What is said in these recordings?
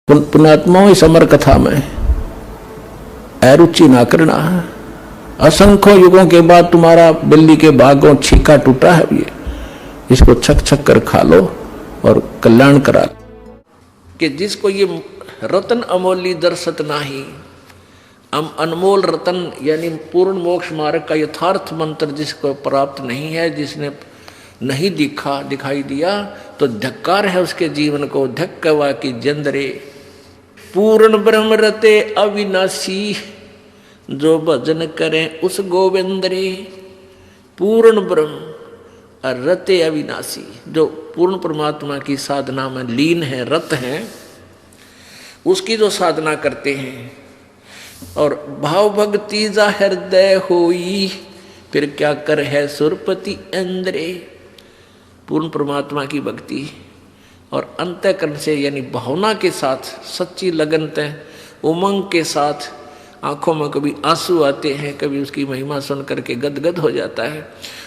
पुण्यात्माओं इस अमर कथा में अरुचि ना करना। असंख्य युगों के बाद तुम्हारा बिल्ली के भागों छीका टूटा है, ये इसको छक छक कर खा लो और कल्याण करा लो। कि जिसको ये रतन अमोली दर्शत नाही, अनमोल रतन यानी पूर्ण मोक्ष मार्ग का यथार्थ मंत्र जिसको प्राप्त नहीं है, जिसने नहीं दिखाई दिया, तो धिक्कार है उसके जीवन को। धक्कवा की जंदरे पूर्ण ब्रह्म रते अविनाशी, जो भजन करें उस गोविंद रे। पूर्ण ब्रह्म रते अविनाशी, जो पूर्ण परमात्मा की साधना में लीन है, रत हैं, उसकी जो साधना करते हैं और भाव भक्ति जा हृदय होई, फिर क्या कर है सुरपति इंद्रे। पूर्ण परमात्मा की भक्ति और अंतःकरण से यानी भावना के साथ, सच्ची लगन उमंग के साथ, आंखों में कभी आंसू आते हैं, कभी उसकी महिमा सुन करके गदगद हो जाता है।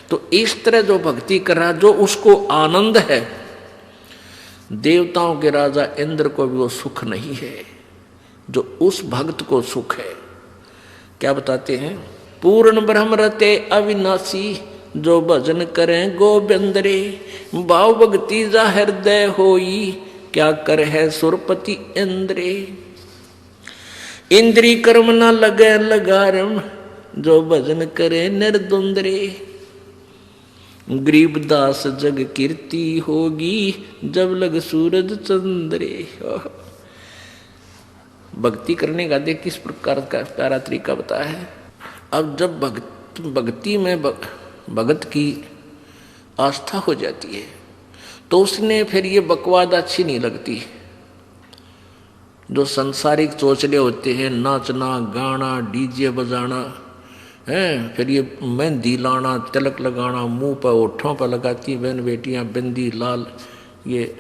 तो इस तरह जो भक्ति कर रहा, जो उसको आनंद है, देवताओं के राजा इंद्र को भी वो सुख नहीं है, जो उस भक्त को सुख है। क्या बताते हैं? पूर्ण ब्रह्म रते अविनाशी, जो भजन करें गोविंद रे। भाव भक्ति जा हृदय होई, क्या कर है सुरपति इंद्रे। इंद्री कर्म न लगे लगारम, जो भजन करे निर्द्वंद रे। गरीबदास जग कीर्ति होगी, जब लग सूरज चंद्रे। भक्ति करने का देख किस प्रकार का प्यारा तरीका बताया है। अब जब भक्ति में भगत की आस्था हो जाती है, तो उसने फिर ये बकवाद अच्छी नहीं लगती। जो संसारिक चोचले होते हैं, नाचना गाना डीजे बजाना है, फिर ये मेहंदी लाना, तिलक लगाना, मुंह पर होठों पर लगाती बहन बेटियां, बिंदी लाल, ये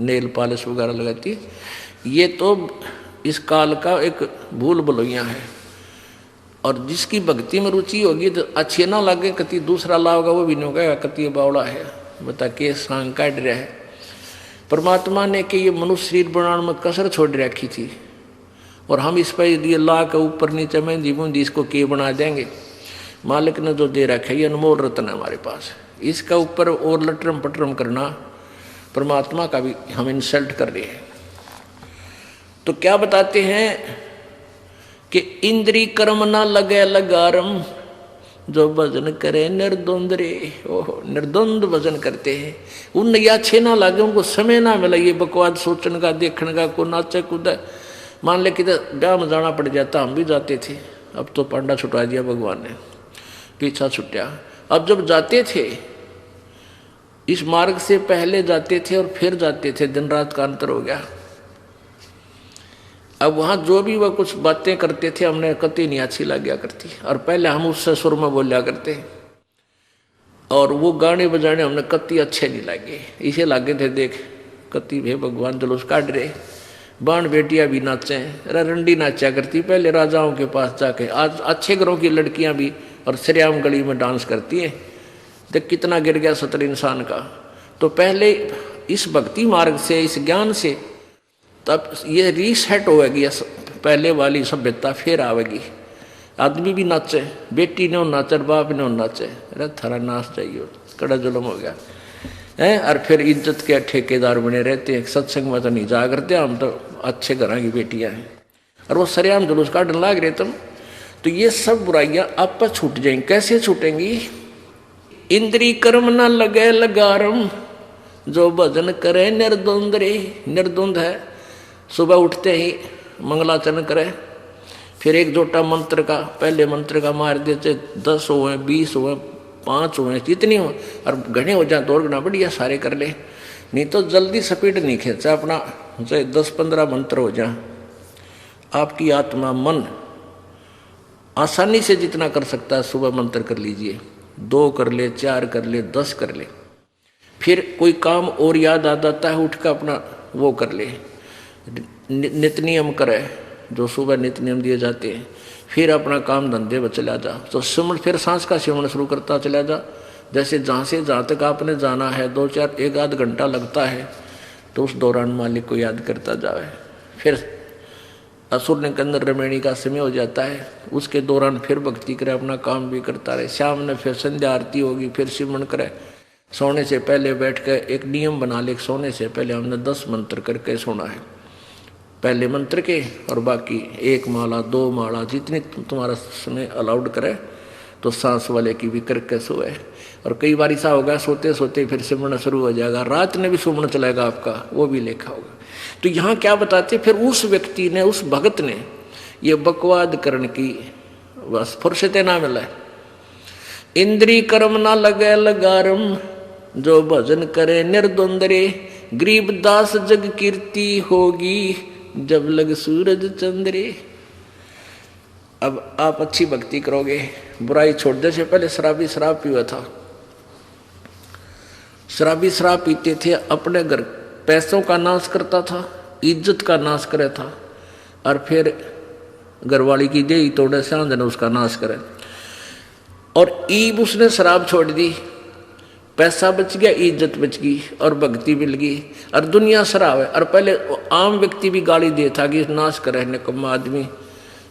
नेल पॉलिश वगैरह लगाती, ये तो इस काल का एक भूल भुलैया है। और जिसकी भक्ति में रुचि होगी तो अच्छे ना लगे, कति दूसरा लाओगा वो भी नहीं होगा, कति बावड़ा है, बता के सांग काट रहा है। परमात्मा ने कि ये मनुष्य शरीर बनाने में कसर छोड़ रखी थी, और हम इस पर ये ला के ऊपर नीचे मेहंदी बूंदी इसको के बना देंगे। मालिक ने जो दे रखा है ये अनमोल रत्न है हमारे पास, इसका ऊपर और लटरम पटरम करना परमात्मा का भी हम इंसल्ट कर रहे हैं। तो क्या बताते हैं कि इंद्री कर्म ना लगे लगारम, जो भजन करे निर्द्वंद रे। ओहो, निर्द्वंद भजन करते हैं, उन अच्छे ना लगे, उनको समय ना मिला ये बकवाद सोचने का, देखने का, को नाचे कूदा। मान ले कि ब्याह में जाना पड़ जाता, हम भी जाते थे, अब तो पांडा छुटा दिया भगवान ने, पीछा छुट्या। अब जब जाते थे इस मार्ग से पहले जाते थे और फिर जाते थे, दिन रात का अंतर हो गया। अब वहाँ जो भी वह कुछ बातें करते थे हमने कति नहीं अच्छी लग गया करती, और पहले हम उससे सुर में बोलिया करते, और वो गाने बजाने हमने कति अच्छे नहीं लगे। इसे लागे थे देख कति भे भगवान जुलूस काट रहे, बाण बेटियां भी नाचे, रंडी नाचा करती पहले राजाओं के पास जाके। आज अच्छे घरों की लड़कियां भी और श्रेयाम गली में डांस करती हैं। देख कितना गिर गया सतर इंसान का। तो पहले इस भक्ति मार्ग से, इस ज्ञान से तब ये रीसेट होगी, पहले वाली सभ्यता फिर आवेगी। आदमी भी नाचे, बेटी ने नाचे, बाप ने नाचे, अरे थारा नाच चाहिए, कड़ा जुलम हो गया है। और फिर इज्जत के ठेकेदार बने रहते हैं, सत्संग में तो नहीं जा करते, हम तो अच्छे घर की बेटियां हैं, और वो सरेआम जुलूस काटने लाग रहे तुम। तो ये सब बुराइयां आप पर छूट जाएंगी। कैसे छूटेंगी? इंद्री कर्म न लगे लगारम, जो भजन करे निर्द्वंद रे। निर्द्वंद है, सुबह उठते ही मंगलाचरण करे, फिर एक जोटा मंत्र का, पहले मंत्र का मार देते, 10 हुए, 20 हुए, 5 हुए, जितनी हो, और घने हो जाए दौड़ गना बढ़िया सारे कर ले। नहीं तो जल्दी स्पीड नहीं खींचा अपना, चाहे 10-15 मंत्र हो जाए। आपकी आत्मा मन आसानी से जितना कर सकता है सुबह मंत्र कर लीजिए, 2 कर ले, 4 कर ले, 10 कर ले। फिर कोई काम और याद आ जाता है, उठ कर अपना वो कर ले, नित नियम करे, जो सुबह नित नियम दिए जाते हैं। फिर अपना काम धंधे में चला जा, तो सिमरण, फिर सांस का सिमरण शुरू करता चला जा। जैसे जहाँ से जहाँ तक आपने जाना है 2-4 1 आध घंटा लगता है, तो उस दौरान मालिक को याद करता जाए। फिर असुर के अंदर रमैणी का समय हो जाता है, उसके दौरान फिर भक्ति करे, अपना काम भी करता रहे। शाम ने फिर संध्या आरती होगी, फिर सिमरन करे। सोने से पहले बैठ कर एक नियम बना ले, सोने से पहले हमने 10 मंत्र करके सोना है, पहले मंत्र के, और बाकी 1 माला 2 माला जितनी तुम्हारा समय अलाउड करे, तो सांस वाले की भी करके सोए। और कई बार ऐसा होगा सोते सोते फिर सिमरन शुरू हो जाएगा, रात में भी सिमरन चलेगा आपका, वो भी लेखा होगा। तो यहाँ क्या बताते, फिर उस व्यक्ति ने, उस भगत ने ये बकवाद करने की बस फुर्सते ना मिला। इंद्री कर्म ना लगे लगारम, जो भजन करे निर्द्वंदरे, गरीब दास जग कीर्ति होगी, जब लग सूरज चंद्रे। अब आप अच्छी भक्ति करोगे, बुराई छोड़ दे। से पहले शराबी शराब पिया था, शराबी शराब पीते थे, अपने घर पैसों का नाश करता था, इज्जत का नाश करे था, और फिर घरवाली की देही तोड़े सांझ ने उसका नाश करे। और ईब उसने शराब छोड़ दी, पैसा बच गया, इज्जत बच गई, और भक्ति मिल गई, और दुनिया शराब है। और पहले आम व्यक्ति भी गाली देता कि नाश करे, निकम्मा आदमी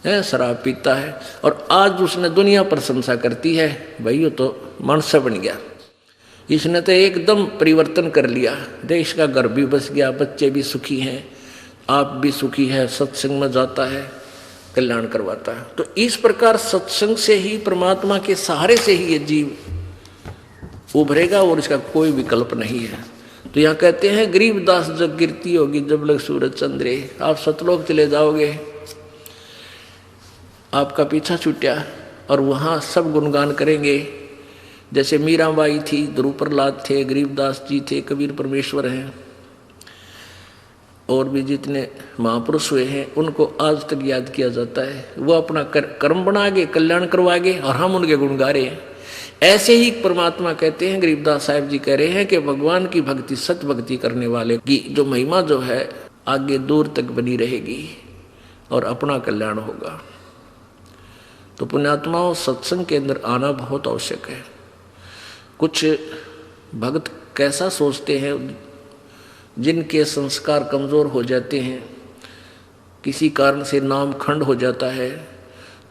है, शराब पीता है। और आज उसने दुनिया प्रशंसा करती है, भाई ये तो मनुष्य बन गया, इसने तो एकदम परिवर्तन कर लिया, देश का घर भी बस गया, बच्चे भी सुखी हैं, आप भी सुखी है, सत्संग में जाता है, कल्याण करवाता है। तो इस प्रकार सत्संग से ही, परमात्मा के सहारे से ही ये जीव उभरेगा, और इसका कोई विकल्प नहीं है। तो यहाँ कहते हैं गरीब दास जग कीर्ति होगी, जब लग सूरज चंद्रे। आप सतलोक चले जाओगे, आपका पीछा छूटा, और वहाँ सब गुणगान करेंगे। जैसे मीराबाई थी, ध्रुव प्रहलाद थे, गरीबदास जी थे, कबीर परमेश्वर हैं, और भी जितने महापुरुष हुए हैं, उनको आज तक याद किया जाता है। वो अपना कर्म बनागे, कल्याण करवागे, और हम उनके गुण गा रहे हैं। ऐसे ही परमात्मा कहते हैं, गरीबदास साहब जी कह रहे हैं कि भगवान की भक्ति, सत भक्ति करने वाले की जो महिमा जो है आगे दूर तक बनी रहेगी, और अपना कल्याण होगा। तो पुण्यात्माओं, सत्संग के अंदर आना बहुत आवश्यक है। कुछ भक्त कैसा सोचते हैं, जिनके संस्कार कमज़ोर हो जाते हैं, किसी कारण से नाम खंड हो जाता है,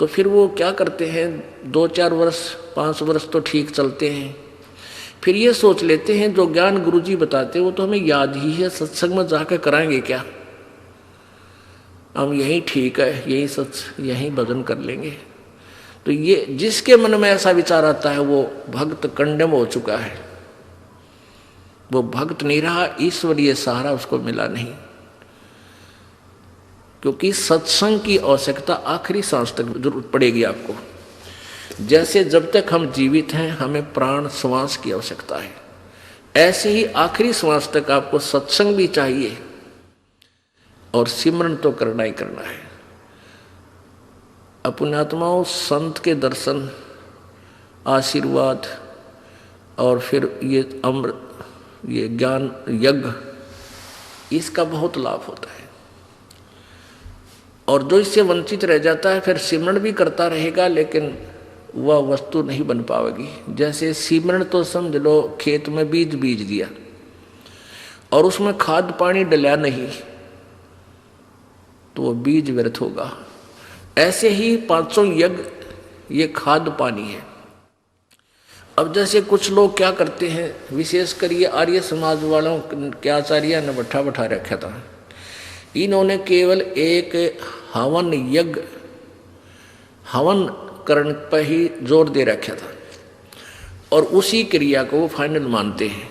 तो फिर वो क्या करते हैं, 2-4 वर्ष 5 वर्ष तो ठीक चलते हैं, फिर ये सोच लेते हैं जो ज्ञान गुरुजी बताते वो तो हमें याद ही है, सत्संग में जाकर कराएंगे क्या, हम यही ठीक है, यही यही भजन कर लेंगे। तो ये जिसके मन में ऐसा विचार आता है, वो भक्त कंडम हो चुका है, वो भक्त नहीं रहा, ईश्वरीय सहारा उसको मिला नहीं। क्योंकि सत्संग की आवश्यकता आखिरी सांस तक जरूरत पड़ेगी आपको। जैसे जब तक हम जीवित हैं हमें प्राण श्वास की आवश्यकता है, ऐसे ही आखिरी श्वास तक आपको सत्संग भी चाहिए, और सिमरन तो करना ही करना है। पुण्यात्माओं, संत के दर्शन, आशीर्वाद, और फिर ये अमृत, ये ज्ञान यज्ञ, इसका बहुत लाभ होता है। और जो इससे वंचित रह जाता है फिर सिमरन भी करता रहेगा, लेकिन वह वस्तु नहीं बन पाएगी। जैसे सिमरन तो समझ लो खेत में बीज बीज दिया और उसमें खाद पानी डला नहीं, तो वो बीज व्यर्थ होगा। ऐसे ही 500 यज्ञ ये खाद पानी है। अब जैसे कुछ लोग क्या करते हैं, विशेषकर ये आर्य समाज वालों के आचार्य ने बैठा रखा था, इन्होंने केवल एक हवन यज्ञ, हवन करण पर ही जोर दे रखा था, और उसी क्रिया को वो फाइनल मानते हैं।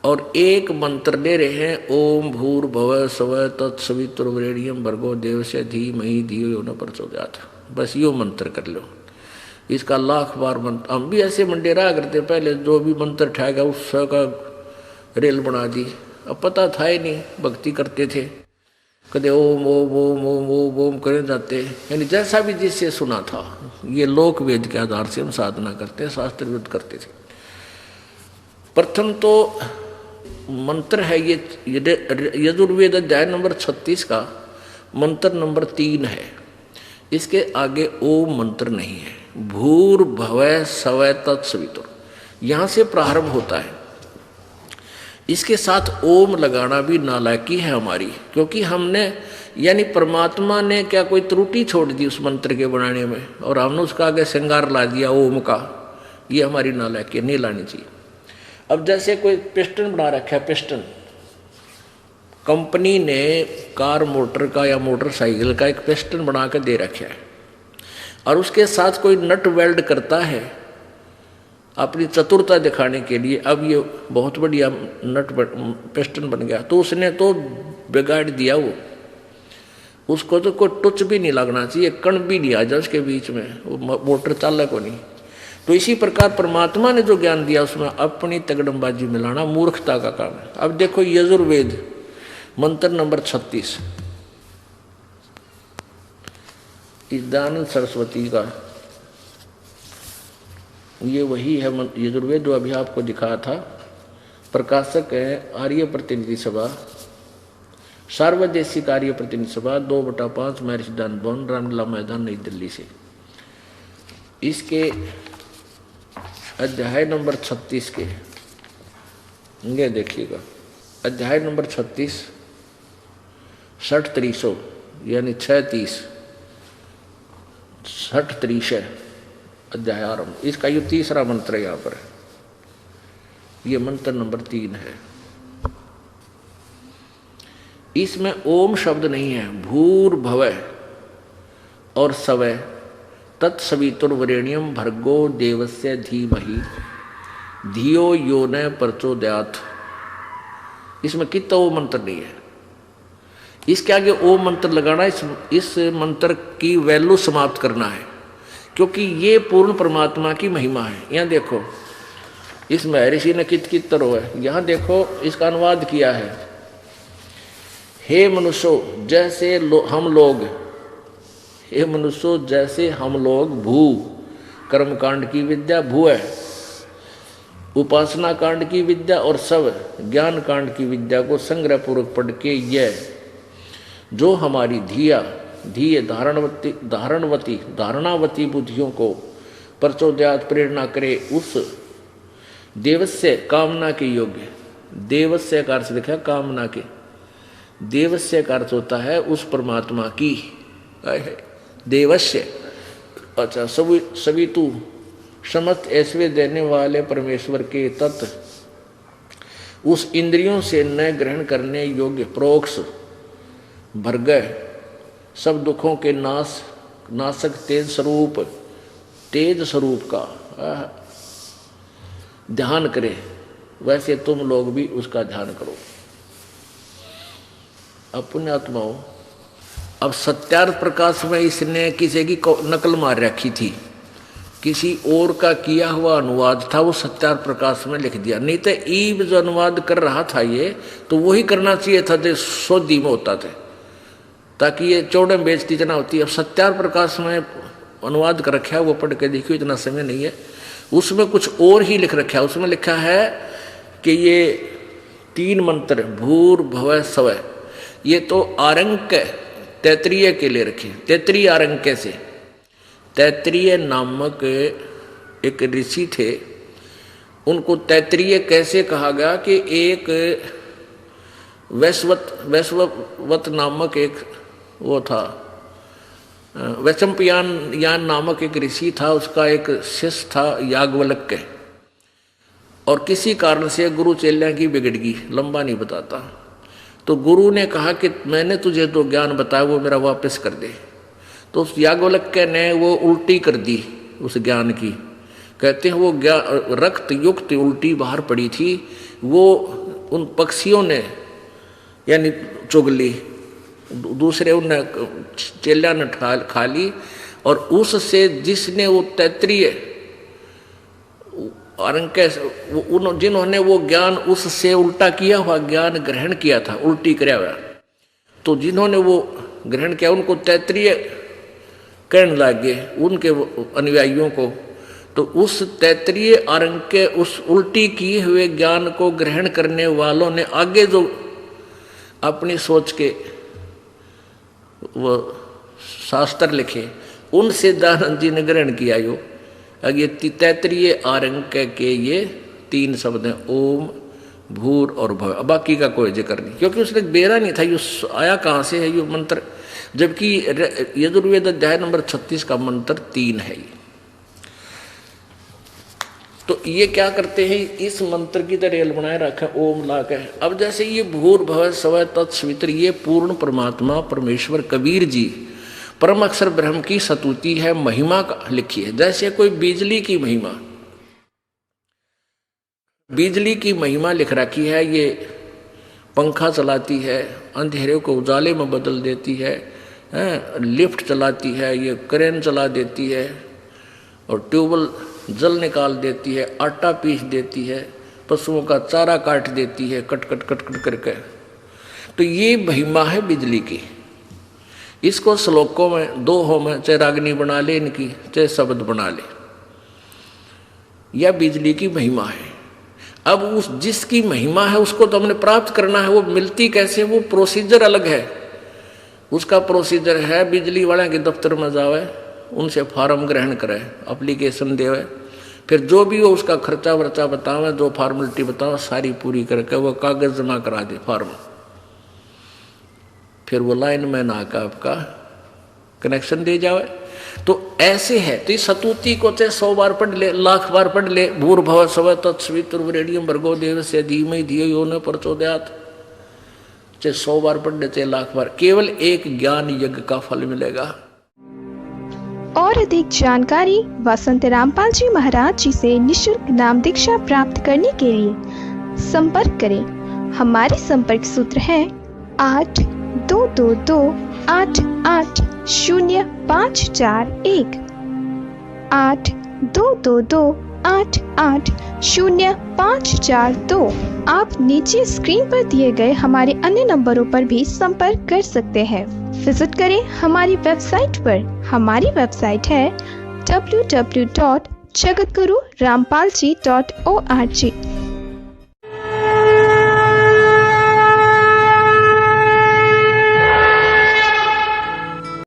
और एक मंत्र ले रहे हैं, ओम भूर्भुवः स्वः तत्सवितुर्वरेण्यं भर्गो देवस्य धीमहि धियो यो न प्रचोदयात्। बस यो मंत्र कर लो, इसका लाख बार मंत्र। हम भी ऐसे मंडेरा करते, पहले जो भी मंत्र उठाएगा उसका रेल बना दी। अब पता था ही नहीं, भक्ति करते थे, कदे ओम ओम ओम ओम ओम ओम करे जाते, यानी जैसा भी जिससे सुना था। ये लोक वेद के आधार से हम साधना करते हैं, शास्त्र विरुद्ध करते थे। प्रथम तो मंत्र है ये यजुर्वेद अध्याय नंबर 36 का मंत्र नंबर 3 है। इसके आगे ओम मंत्र नहीं है। भूर्भुवः स्वः तत्सवितुर् यहाँ से प्रारंभ होता है। इसके साथ ओम लगाना भी नालायकी है हमारी, क्योंकि हमने यानी परमात्मा ने क्या कोई त्रुटि छोड़ दी उस मंत्र के बनाने में और हमने उसका आगे श्रृंगार ला दिया ओम का। ये हमारी नालायकी नहीं लानी चाहिए। अब जैसे कोई पिस्टन बना रखा है, पिस्टन कंपनी ने कार मोटर का या मोटरसाइकिल का एक पिस्टन बना के दे रखा है और उसके साथ कोई नट वेल्ड करता है अपनी चतुरता दिखाने के लिए। अब ये बहुत बढ़िया पिस्टन बन गया, तो उसने तो बिगाड़ दिया वो, उसको तो कोई टच भी नहीं लगना चाहिए, कण भी नहीं आ जाए उसके बीच में, वो मोटर चालक को नहीं। तो इसी प्रकार परमात्मा ने जो ज्ञान दिया उसमें अपनी तगड़मबाजी मिलाना मूर्खता का काम है। अब देखो यजुर्वेद मंत्र नंबर 36 दयानंद सरस्वती का, ये वही है यजुर्वेद जो अभी आपको दिखाया था। प्रकाशक है आर्य प्रतिनिधि सभा, सार्वदेशिक आर्य प्रतिनिधि सभा 2/5 महर्षि दान भवन, रामलीला मैदान, नई दिल्ली से। इसके अध्याय नंबर 36 के ये देखिएगा, अध्याय नंबर 36 60-300 यानी 6-30 60-30 अध्याय आरंभ। इसका ये तीसरा मंत्र यहाँ पर है, ये मंत्र नंबर 3 है। इसमें ओम शब्द नहीं है, भूर्भुवः और सवः तत्सवितुर्वरेण्यं भर्गो देवस्य धीमहि धियो यो न प्रचोदयात्। इसमें कितना ओम मंत्र नहीं है। इसके आगे ओम मंत्र लगाना इस मंत्र की वैल्यू समाप्त करना है, क्योंकि ये पूर्ण परमात्मा की महिमा है। यहाँ देखो इस महर्षि ने कित तरह है, यहाँ देखो इसका अनुवाद किया है, हे मनुष्यों जैसे हम लोग, हे मनुष्यों जैसे हम लोग भू कर्मकांड की विद्या भू है, उपासना कांड की विद्या और सब ज्ञान कांड की विद्या को संग्रह पूर्वक पढ़ के यह जो हमारी धीय धारणावती बुद्धियों को प्रचोदयात प्रेरणा करे, उस देवस्य कामना के योग्य, देवस्य का अर्थ देखा कामना के, देवस्य का अर्थ होता है उस परमात्मा की, देवस्य अच्छा सभी तू समस्त ऐश्वर्य देने वाले परमेश्वर के तत्व, उस इंद्रियों से न ग्रहण करने योग्य प्रोक्ष भर्गः सब दुखों के नाशक तेज स्वरूप का ध्यान करे, वैसे तुम लोग भी उसका ध्यान करो। अब पुण्यात्माओं, अब सत्यार्थ प्रकाश में इसने किसी की नकल मार रखी थी, किसी और का किया हुआ अनुवाद था, वो सत्यार्थ प्रकाश में लिख दिया। नहीं तो ईब जो अनुवाद कर रहा था ये तो वही करना चाहिए था जो सोदी में होता था, ताकि ये चौड़े में बेइज्जती ना होती। अब सत्यार्थ प्रकाश में अनुवाद कर रखा है, वो पढ़ के देखियो, इतना समय नहीं है। उसमें कुछ और ही लिख रखा है, उसमें लिखा है कि ये 3 मंत्र भूर्भुवः स्वः, ये तो आरंक तैत्रीय के लिए रखे, तैत्रीय आरंक से। तैत्रीय नामक एक ऋषि थे, उनको तैत्रीय कैसे कहा गया कि एक वैश्ववत नामक एक वो था, वैशंपायन नामक एक ऋषि था, उसका एक शिष्य था याज्ञवल्क्य, और किसी कारण से गुरु चेल्या की बिगड़ गई, लंबा नहीं बताता। तो गुरु ने कहा कि मैंने तुझे जो ज्ञान बताया वो मेरा वापस कर दे। तो उस याज्ञवल्क्य ने वो उल्टी कर दी उस ज्ञान की। कहते हैं वो रक्त युक्त उल्टी बाहर पड़ी थी, वो उन पक्षियों ने यानी चुग ली, दूसरे उन चेल्या ने खा ली, और उससे जिसने वो तैत्रीय जिन्होंने वो ज्ञान उससे उल्टा किया हुआ ज्ञान ग्रहण किया था, उल्टी कराया हुआ, तो जिन्होंने वो ग्रहण किया उनको तैत्रीय कहने लगे, उनके अनुयायियों को। तो उस तैत्रीय आरंग के उस उल्टी किए हुए ज्ञान को ग्रहण करने वालों ने आगे जो अपनी सोच के वो शास्त्र लिखे, उनसे दयानंद जी ने ग्रहण किया। ये तैत्रीय आरंक के ये 3 शब्द हैं, ओम भूर और भव, बाकी का कोई जिक्र नहीं, क्योंकि उसने बेरा नहीं था ये आया कहाँ से है ये मंत्र, जबकि यजुर्वेद अध्याय नंबर 36 का मंत्र 3 है ये। तो ये क्या करते हैं, इस मंत्र की तरह रेल बनाए रखे ओम ला के। अब जैसे ये भूर भव स्व तत्सवित्र, ये पूर्ण परमात्मा परमेश्वर कबीर जी परम अक्षर ब्रह्म की स्तुति है, महिमा लिखी है। जैसे कोई बिजली की महिमा, बिजली की महिमा लिख रखी है, ये पंखा चलाती है, अंधेरे को उजाले में बदल देती है, लिफ्ट चलाती है, ये क्रेन चला देती है, और ट्यूबवेल जल निकाल देती है, आटा पीस देती है, पशुओं का चारा काट देती है, कट कट कट कट करके। तो ये महिमा है बिजली की। इसको श्लोकों में दो हो में, चाहे रागनी बना ले इनकी, चाहे शब्द बना ले, यह बिजली की महिमा है। अब उस जिसकी महिमा है उसको तो हमने प्राप्त करना है, वो मिलती कैसे, वो प्रोसीजर अलग है। उसका प्रोसीजर है बिजली वाले के दफ्तर में जावे, उनसे फार्म ग्रहण करे, एप्लीकेशन देवे, फिर जो भी हो उसका खर्चा वर्चा बतावे, जो फॉर्मेलिटी बतावे सारी पूरी करके वो कागज जमा करा दे फॉर्म, फिर वो लाइन में आकर आपका कनेक्शन दे जावे। तो ऐसे है। तो इस स्तुति को चाहे 100 बार पढ़ ले, लाख बार पढ़ ले, भूर्भुवः स्वः तत्सवितुर्वरेण्यं भर्गो देवस्य धीमहि धियो यो न प्रचोदयात्, चाहे 100 बार पढ़ ले, चाहे लाख बार, केवल एक ज्ञान यज्ञ का फल मिलेगा। और अधिक जानकारी वसंत रामपाल जी महाराज जी से निःशुल्क नाम दीक्षा प्राप्त करने के लिए संपर्क करें। हमारे संपर्क सूत्र है 8222880541 8222880542। आप नीचे स्क्रीन पर दिए गए हमारे अन्य नंबरों पर भी संपर्क कर सकते हैं। विजिट करें हमारी वेबसाइट पर। हमारी वेबसाइट है www.jagatgururampalji.org।